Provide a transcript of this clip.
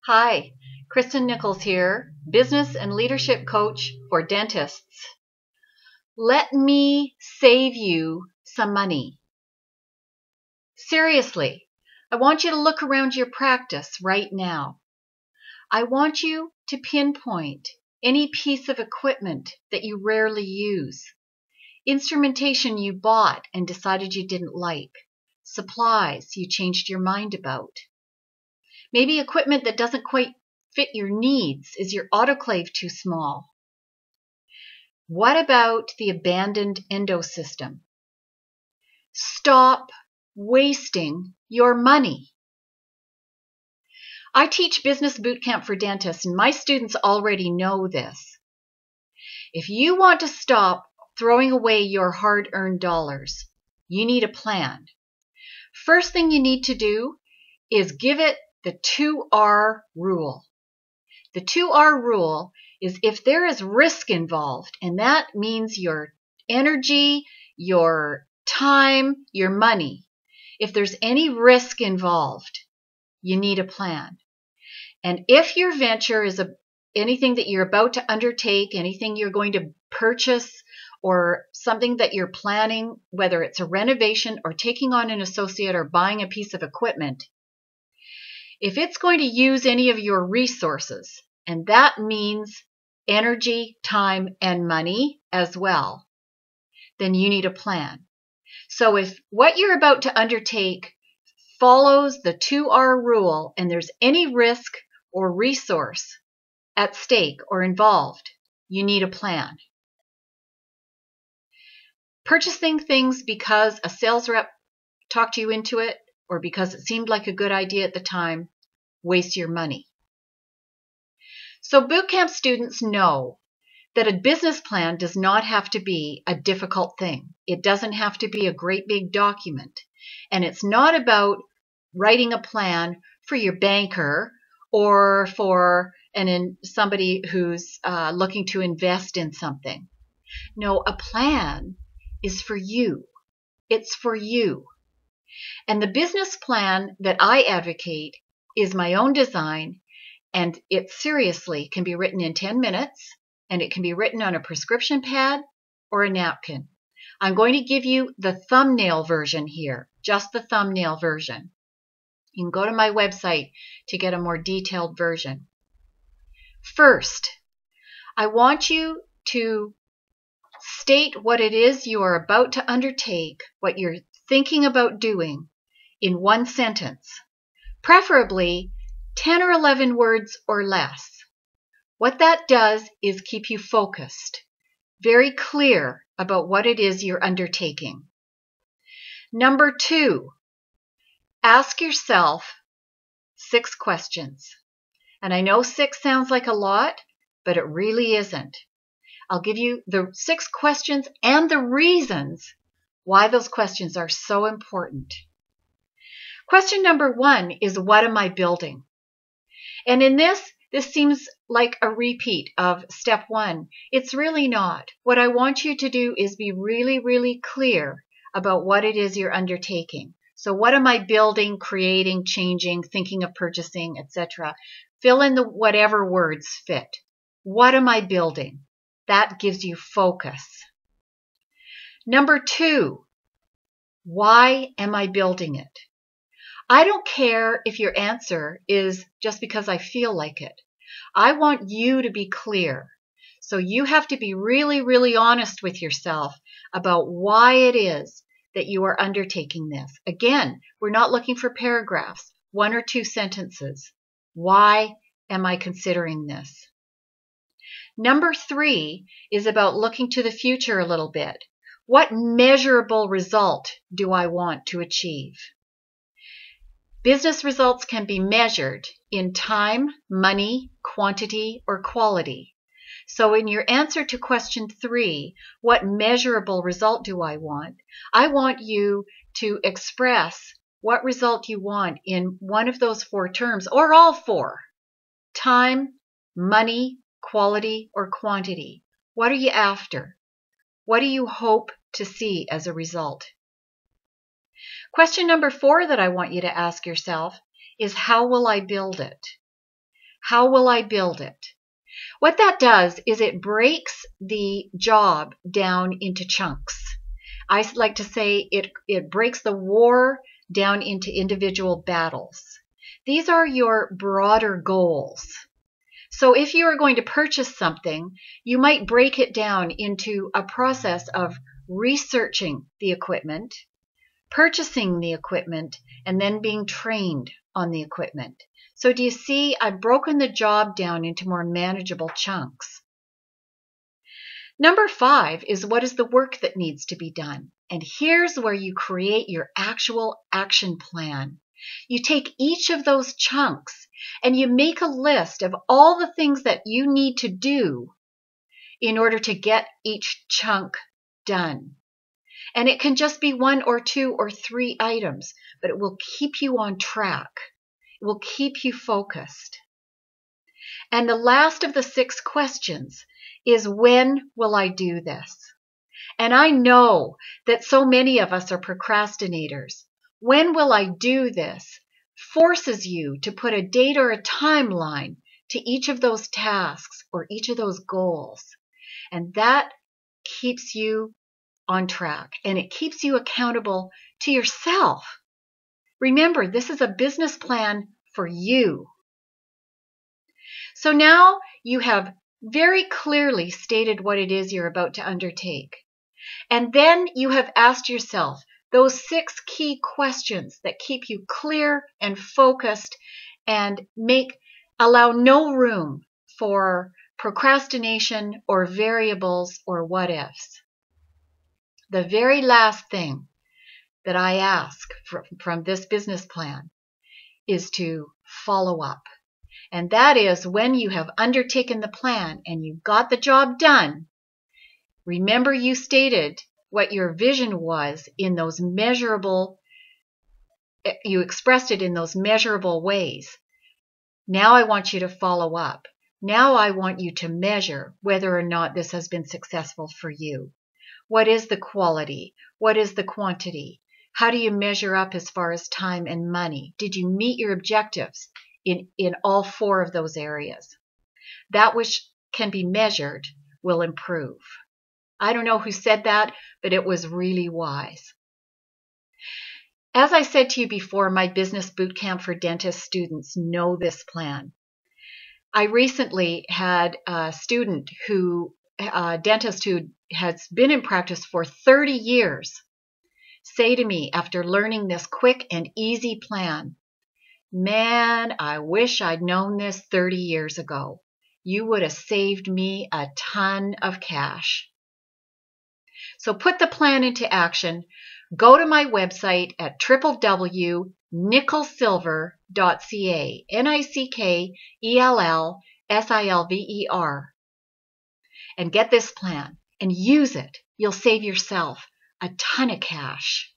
Hi, Kristin here, business and leadership coach for dentists. Let me save you some money. Seriously, I want you to look around your practice right now. I want you to pinpoint any piece of equipment that you rarely use, instrumentation you bought and decided you didn't like, supplies you changed your mind about. Maybe equipment that doesn't quite fit your needs. Is your autoclave too small? What about the abandoned endo system? Stop wasting your money. I teach business boot camp for dentists, and my students already know this. If you want to stop throwing away your hard-earned dollars, you need a plan. First thing you need to do is give it the 2R rule. The 2R rule is if there is risk involved, and that means your energy, your time, your money. If there's any risk involved, you need a plan. And if your venture is anything that you're about to undertake, anything you're going to purchase, or something that you're planning, whether it's a renovation or taking on an associate or buying a piece of equipment, if it's going to use any of your resources, and that means energy, time, and money as well, then you need a plan. So if what you're about to undertake follows the 2R rule and there's any risk or resource at stake or involved, you need a plan. Purchasing things because a sales rep talked you into it or because it seemed like a good idea at the time, waste your money. So bootcamp students know that a business plan does not have to be a difficult thing. It doesn't have to be a great big document. And it's not about writing a plan for your banker or for somebody who's looking to invest in something. No, a plan is for you. It's for you. And the business plan that I advocate is my own design, and it seriously can be written in 10 minutes, and it can be written on a prescription pad or a napkin. I'm going to give you the thumbnail version here, just the thumbnail version. You can go to my website to get a more detailed version. First, I want you to state what it is you are about to undertake, what you're thinking about doing in one sentence, preferably 10 or 11 words or less. What that does is keep you focused, very clear about what it is you're undertaking. Number 2, ask yourself 6 questions. And I know 6 sounds like a lot, but it really isn't. I'll give you the 6 questions and the reasons why those questions are so important. Question number 1 is, what am I building? And in this seems like a repeat of step 1. It's really not. What I want you to do is be really, really clear about what it is you're undertaking. So what am I building, creating, changing, thinking of purchasing, etc.? Fill in the whatever words fit. What am I building? That gives you focus. Number 2, why am I building it? I don't care if your answer is just because I feel like it. I want you to be clear. So you have to be really, really honest with yourself about why it is that you are undertaking this. Again, we're not looking for paragraphs, 1 or 2 sentences. Why am I considering this? Number 3 is about looking to the future a little bit. What measurable result do I want to achieve? Business results can be measured in time, money, quantity, or quality. So in your answer to question 3, what measurable result do I want? I want you to express what result you want in one of those 4 terms, or all 4. Time, money, quality, or quantity. What are you after? What do you hope to see as a result? Question number 4 that I want you to ask yourself is, how will I build it? How will I build it? What that does is it breaks the job down into chunks. I like to say it breaks the war down into individual battles. These are your broader goals. So if you are going to purchase something, you might break it down into a process of researching the equipment, purchasing the equipment, and then being trained on the equipment. So do you see, I've broken the job down into more manageable chunks. Number 5 is what is the work that needs to be done? And here's where you create your actual action plan. You take each of those chunks and you make a list of all the things that you need to do in order to get each chunk done. And it can just be 1 or 2 or 3 items, but it will keep you on track. It will keep you focused. And the last of the 6 questions is, when will I do this? And I know that so many of us are procrastinators. When will I do this? Forces you to put a date or a timeline to each of those tasks or each of those goals. And that keeps you on track, and it keeps you accountable to yourself. Remember, this is a business plan for you. So now you have very clearly stated what it is you're about to undertake. And then you have asked yourself those 6 key questions that keep you clear and focused and allow no room for procrastination or variables or what ifs. The very last thing that I ask from this business plan is to follow up. And that is, when you have undertaken the plan and you got the job done, remember you stated what your vision was in those measurable, you expressed it in those measurable ways. Now I want you to follow up. Now I want you to measure whether or not this has been successful for you. What is the quality? What is the quantity? How do you measure up as far as time and money? Did you meet your objectives in all 4 of those areas? That which can be measured will improve. I don't know who said that, but it was really wise. As I said to you before, my business bootcamp for dentist students know this plan. I recently had a student dentist who has been in practice for 30 years, say to me after learning this quick and easy plan, "Man, I wish I'd known this 30 years ago. You would have saved me a ton of cash." So put the plan into action. Go to my website at www.nickelsilver.ca, NICKELLSILVER, and get this plan and use it. You'll save yourself a ton of cash.